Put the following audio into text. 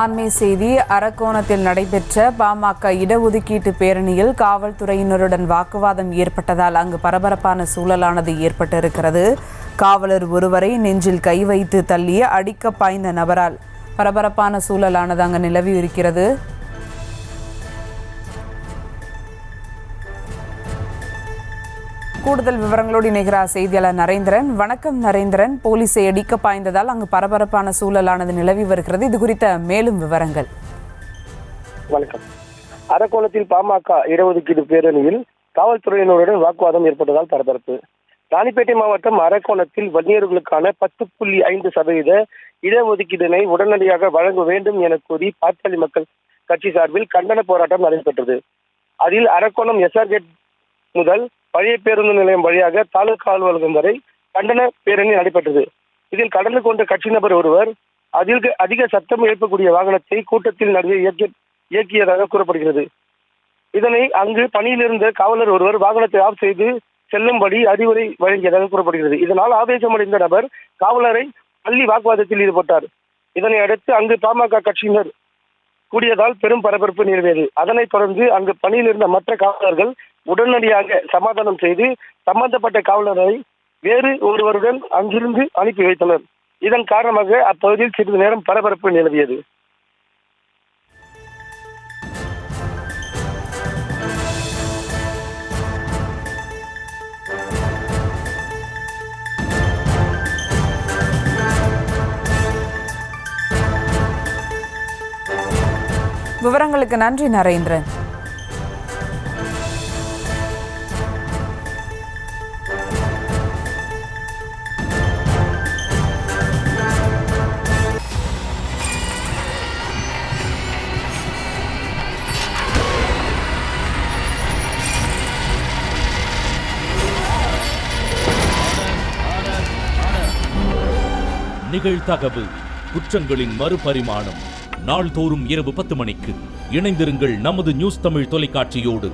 அண்மை செய்தி. அரக்கோணத்தில் நடைபெற்ற பாமக இடஒதுக்கீட்டு பேரணியில் காவல்துறையினருடன் வாக்குவாதம் ஏற்பட்டதால் அங்கு பரபரப்பான சூழலானது ஏற்பட்டிருக்கிறது. காவலர் ஒருவரை நெஞ்சில் கை வைத்து தள்ளி அடிக்க பாய்ந்த நபரால் பரபரப்பான சூழலானது அங்கு நிலவி இருக்கிறது. கூடுதல் விவரங்களோடு இணைகிறார் செய்தியாளர் நரேந்திரன். வணக்கம் நரேந்திரன். போலீஸை அடிக்க பாய்ந்ததால் அங்கு பரபரப்பான சூழலானது நிலவி வருகிறது. இது குறித்த மேலும் விவரங்கள். வணக்கம். அரக்கோணத்தில் பாமக இடஒதுக்கீடு பேரணியில் காவல்துறையினருடன் வாக்குவாதம் ஏற்பட்டதால் பரபரப்பு. ராணிப்பேட்டை மாவட்டம் அரக்கோணத்தில் வன்னியர்களுக்கான 10.5% இடஒதுக்கீட்டினை உடனடியாக வழங்க வேண்டும் என கூறி பாட்டாளி மக்கள் கட்சி சார்பில் கண்டன போராட்டம் நடைபெற்றது. அதில் அரக்கோணம் எஸ்ஆர் கேட் முதல் பழைய பேருந்து நிலையம் வழியாக தாலுகா அலுவலகம் வரை கண்டன பேரணி நடைபெற்றது. இதில் கலந்து கொண்ட கட்சி நபர் ஒருவர் அதிக சத்தம் எழுப்பக்கூடிய வாகனத்தை கூட்டத்தில் நடுவே இயக்கியதாக கூறப்படுகிறது. இதனை அங்கு பணியில் இருந்த காவலர் ஒருவர் வாகனத்தை ஆஃப் செய்து செல்லும்படி அறிவுரை வழங்கியதாக கூறப்படுகிறது. இதனால் ஆவேசமடைந்த நபர் காவலரை தள்ளி வாக்குவாதத்தில் ஈடுபட்டார். இதனை அடுத்து அங்கு பாமக கட்சியினர் கூடியதால் பெரும் பரபரப்பு நிலவியது. அதனைத் தொடர்ந்து அங்கு பணியில் இருந்த மற்ற காவலர்கள் உடனடியாக சமாதானம் செய்து சம்பந்தப்பட்ட காவலரை வேறு ஒருவருடன் அங்கிருந்து அனுப்பி வைத்தனர். இதன் காரணமாக அப்பகுதியில் சிறிது நேரம் பரபரப்பு நிலவியது. விவரங்களுக்கு நன்றி நரேந்திரன். நிகழ்தகவு குற்றங்களின் மறுபரிமாணம் நாள்தோறும் இரவு 10 மணிக்கு இணைந்திருங்கள் நமது நியூஸ் தமிழ் தொலைக்காட்சியோடு.